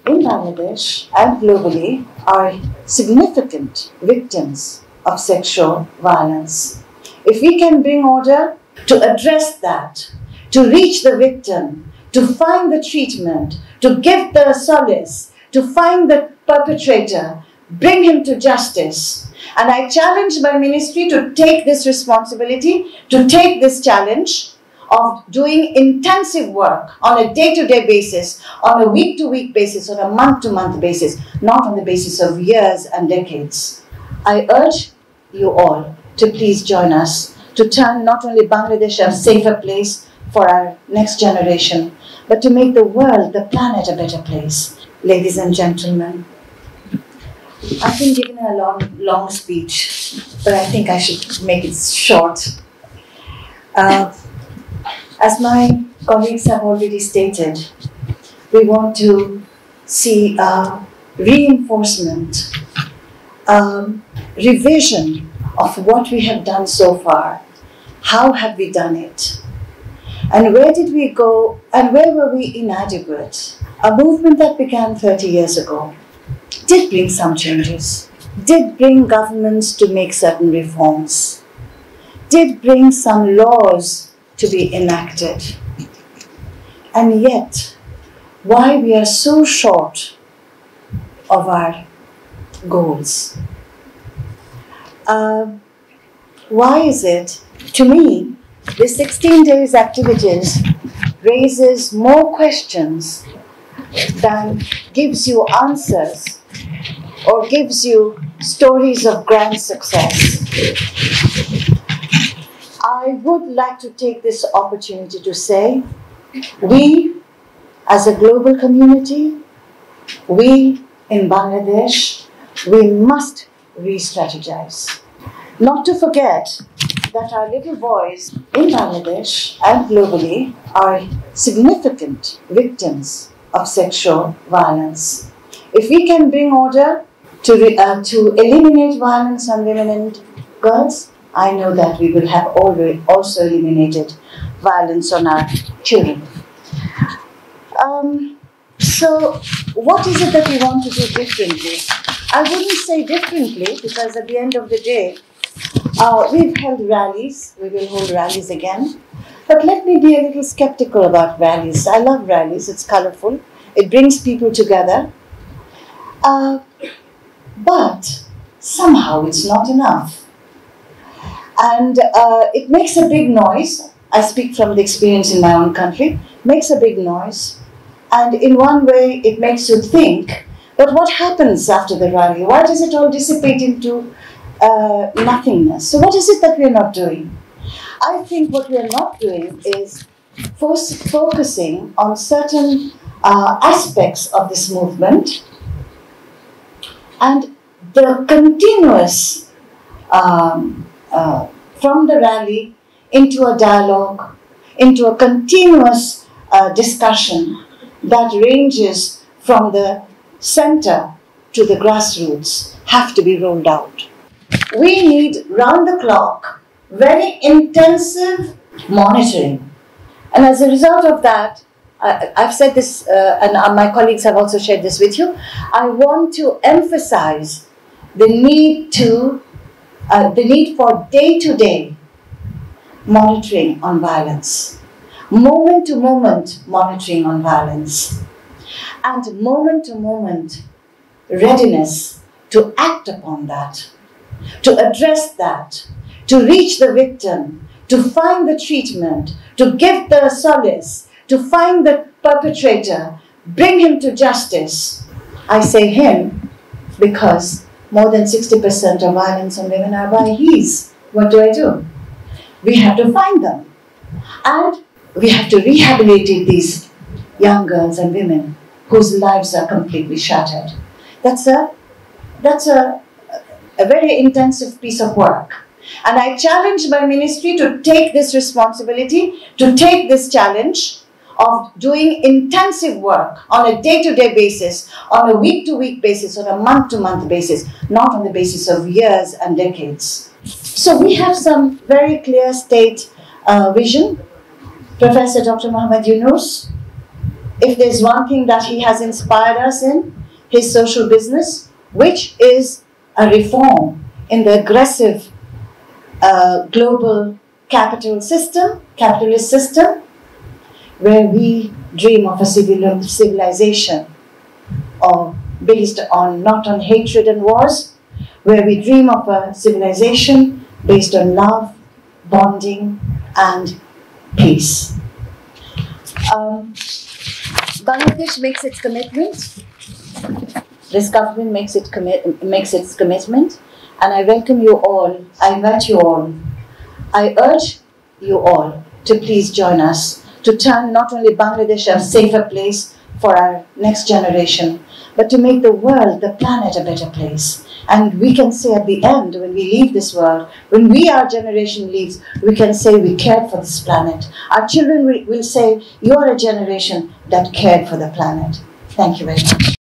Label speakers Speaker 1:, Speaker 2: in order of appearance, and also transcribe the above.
Speaker 1: in Bangladesh and globally are significant victims of sexual violence. If we can bring order to address that, to reach the victim, to find the treatment, to give the solace, to find the perpetrator, bring him to justice. And I challenge my ministry to take this responsibility, to take this challenge of doing intensive work on a day-to-day basis, on a week-to-week basis, on a month-to-month basis, not on the basis of years and decades. I urge you all to please join us to turn not only Bangladesh a safer place for our next generation, but to make the world, the planet, a better place. Ladies and gentlemen, I've been given a long speech, but I think I should make it short. As my colleagues have already stated, we want to see a reinforcement, revision of what we have done so far. How have we done it? And where did we go, and where were we inadequate? A movement that began 30 years ago did bring some changes, did bring governments to make certain reforms, did bring some laws to be enacted. And yet, why we are so short of our goals? Why is it? To me, the 16 days activities raises more questions than gives you answers or gives you stories of grand success. I would like to take this opportunity to say, we as a global community, we in Bangladesh, we must re-strategize. Not to forget that our little boys in Bangladesh and globally are significant victims of sexual violence. If we can bring order to eliminate violence on women and girls, I know that we will have also eliminated violence on our children. So what is it that we want to do differently? I wouldn't say differently because at the end of the day, we've held rallies, we will hold rallies again. But let me be a little skeptical about rallies. I love rallies, it's colorful, it brings people together. But somehow it's not enough. And it makes a big noise. I speak from the experience in my own country, makes a big noise. And in one way, it makes you think, but what happens after the rally? Why does it all dissipate into nothingness? So what is it that we're not doing? I think what we're not doing is focusing on certain aspects of this movement and the continuous, from the rally into a dialogue, into a continuous discussion that ranges from the center to the grassroots have to be rolled out. We need round-the-clock, very intensive monitoring. And as a result of that, I've said this, and my colleagues have also shared this with you, I want to emphasize the need for day-to-day monitoring on violence, moment-to-moment monitoring on violence, and moment-to-moment readiness to act upon that, to address that, to reach the victim, to find the treatment, to give the solace, to find the perpetrator, bring him to justice. I say him because more than 60% of violence on women are by he's. What do? We have to find them. And we have to rehabilitate these young girls and women whose lives are completely shattered. That's a very intensive piece of work. And I challenge my ministry to take this responsibility, to take this challenge of doing intensive work on a day-to-day basis, on a week-to-week basis, on a month-to-month basis, not on the basis of years and decades. So we have some very clear state vision. Professor Dr. Muhammad Yunus if there's one thing that he has inspired us in, his social business, which is a reform in the aggressive global capitalist system, where we dream of a civilization based on not on hatred and wars, where we dream of a civilization based on love, bonding, and peace. Bangladesh makes its commitment. This government makes its commitment, and I welcome you all. I invite you all. I urge you all to please join us to turn not only Bangladesh a safer place for our next generation, but to make the world, the planet, a better place. And we can say at the end, when we leave this world, when our generation leaves, we can say we cared for this planet. Our children will say, you are a generation that cared for the planet. Thank you very much.